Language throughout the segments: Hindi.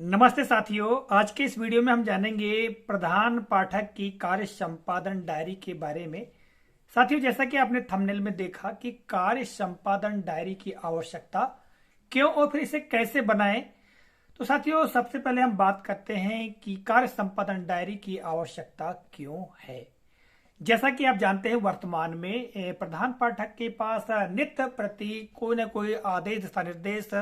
नमस्ते साथियों, आज के इस वीडियो में हम जानेंगे प्रधान पाठक की कार्य संपादन डायरी के बारे में। साथियों, जैसा कि आपने थंबनेल में देखा कि कार्य संपादन डायरी की आवश्यकता क्यों और फिर इसे कैसे बनाएं। तो साथियों, सबसे पहले हम बात करते हैं कि कार्य संपादन डायरी की आवश्यकता क्यों है। जैसा कि आप जानते हैं, वर्तमान में प्रधान पाठक के पास नित्य प्रति कोई ना कोई आदेश दिशा निर्देश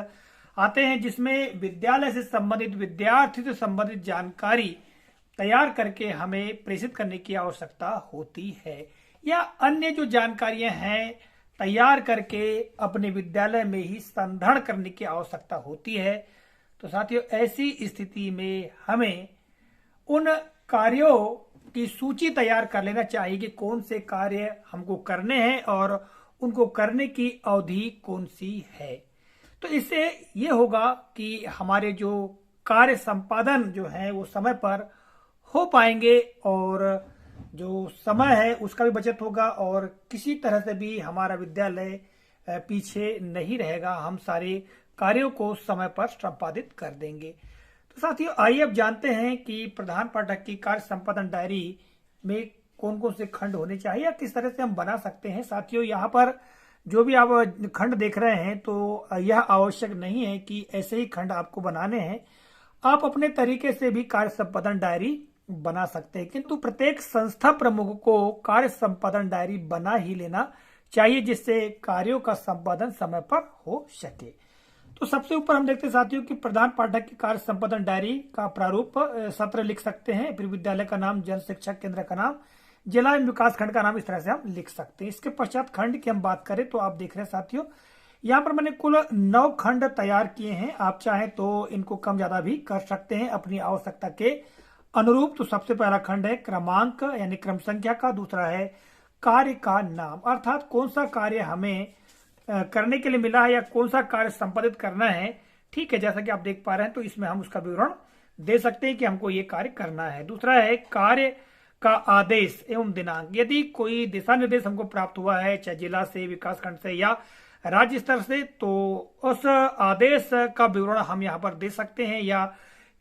आते हैं, जिसमें विद्यालय से संबंधित, विद्यार्थी से संबंधित जानकारी तैयार करके हमें प्रेषित करने की आवश्यकता होती है, या अन्य जो जानकारियां हैं तैयार करके अपने विद्यालय में ही संधारण करने की आवश्यकता होती है। तो साथियों, ऐसी स्थिति में हमें उन कार्यों की सूची तैयार कर लेना चाहिए कि कौन से कार्य हमको करने हैं और उनको करने की अवधि कौन सी है। तो इससे ये होगा कि हमारे जो कार्य संपादन जो है वो समय पर हो पाएंगे और जो समय है उसका भी बचत होगा और किसी तरह से भी हमारा विद्यालय पीछे नहीं रहेगा। हम सारे कार्यों को समय पर संपादित कर देंगे। तो साथियों, आइए अब जानते हैं कि प्रधान पाठक की कार्य संपादन डायरी में कौन कौन से खंड होने चाहिए या किस तरह से हम बना सकते हैं। साथियों, यहाँ पर जो भी आप खंड देख रहे हैं, तो यह आवश्यक नहीं है कि ऐसे ही खंड आपको बनाने हैं। आप अपने तरीके से भी कार्य संपादन डायरी बना सकते हैं, किंतु प्रत्येक संस्था प्रमुख को कार्य संपादन डायरी बना ही लेना चाहिए, जिससे कार्यों का संपादन समय पर हो सके। तो सबसे ऊपर हम देखते हैं साथियों कि प्रधान पाठक की कार्य संपादन डायरी का प्रारूप सत्र लिख सकते हैं, फिर विद्यालय का नाम, जन शिक्षा केंद्र का नाम, जिला एवं विकास खंड का नाम, इस तरह से हम लिख सकते हैं। इसके पश्चात खंड की हम बात करें तो आप देख रहे हैं साथियों, यहाँ पर मैंने कुल 9 खंड तैयार किए हैं। आप चाहें तो इनको कम ज्यादा भी कर सकते हैं अपनी आवश्यकता के अनुरूप। तो सबसे पहला खंड है क्रमांक यानी क्रम संख्या का, दूसरा है कार्य का नाम, अर्थात कौन सा कार्य हमें करने के लिए मिला है या कौन सा कार्य संपादित करना है। ठीक है, जैसा कि आप देख पा रहे हैं, तो इसमें हम उसका विवरण दे सकते हैं कि हमको ये कार्य करना है। दूसरा है कार्य का आदेश एवं दिनांक, यदि कोई दिशा निर्देश हमको प्राप्त हुआ है, चाहे जिला से, विकास खंड से या राज्य स्तर से, तो उस आदेश का विवरण हम यहाँ पर दे सकते हैं, या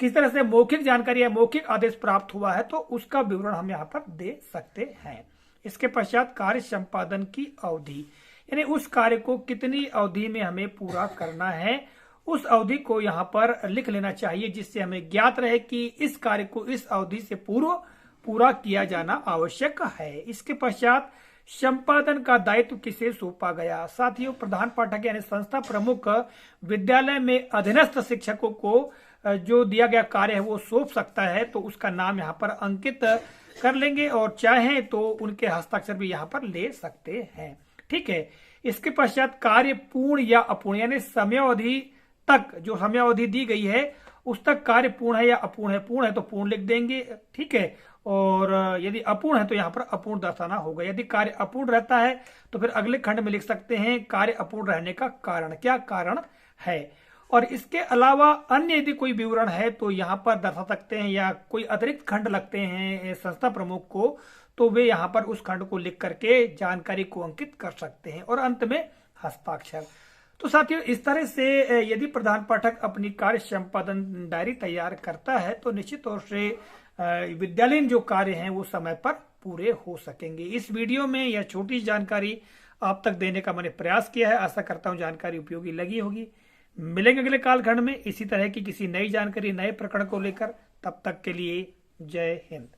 किस तरह से मौखिक जानकारी या मौखिक आदेश प्राप्त हुआ है तो उसका विवरण हम यहाँ पर दे सकते हैं। इसके पश्चात कार्य संपादन की अवधि, यानी उस कार्य को कितनी अवधि में हमें पूरा करना है, उस अवधि को यहाँ पर लिख लेना चाहिए, जिससे हमें ज्ञात रहे कि इस कार्य को इस अवधि से पूरा किया जाना आवश्यक है। इसके पश्चात संपादन का दायित्व किसे सौंपा गया। साथियों, प्रधान पाठक यानी संस्था प्रमुख विद्यालय में अधीनस्थ शिक्षकों को जो दिया गया कार्य है वो सौंप सकता है, तो उसका नाम यहाँ पर अंकित कर लेंगे और चाहें तो उनके हस्ताक्षर भी यहाँ पर ले सकते हैं। ठीक है, इसके पश्चात कार्य पूर्ण या अपूर्ण, यानी समयावधि तक, जो समयावधि दी गई है उस तक कार्य पूर्ण है या अपूर्ण है। पूर्ण है तो पूर्ण लिख देंगे, ठीक है, और यदि अपूर्ण है तो यहाँ पर अपूर्ण दर्शाना होगा। यदि कार्य अपूर्ण रहता है तो फिर अगले खंड में लिख सकते हैं कार्य अपूर्ण रहने का कारण, क्या कारण है। और इसके अलावा अन्य यदि कोई विवरण है तो यहाँ पर दर्शा सकते हैं, या कोई अतिरिक्त खंड लगते हैं संस्था प्रमुख को, तो वे यहाँ पर उस खंड को लिख करके जानकारी को अंकित कर सकते हैं, और अंत में हस्ताक्षर। तो साथियों, इस तरह से यदि प्रधान पाठक अपनी कार्य संपादन डायरी तैयार करता है तो निश्चित तौर से विद्यालयीन जो कार्य हैं वो समय पर पूरे हो सकेंगे। इस वीडियो में यह छोटी जानकारी आप तक देने का मैंने प्रयास किया है। आशा करता हूँ जानकारी उपयोगी लगी होगी। मिलेंगे अगले कालखंड में इसी तरह की किसी नई जानकारी, नए प्रकरण को लेकर। तब तक के लिए जय हिंद।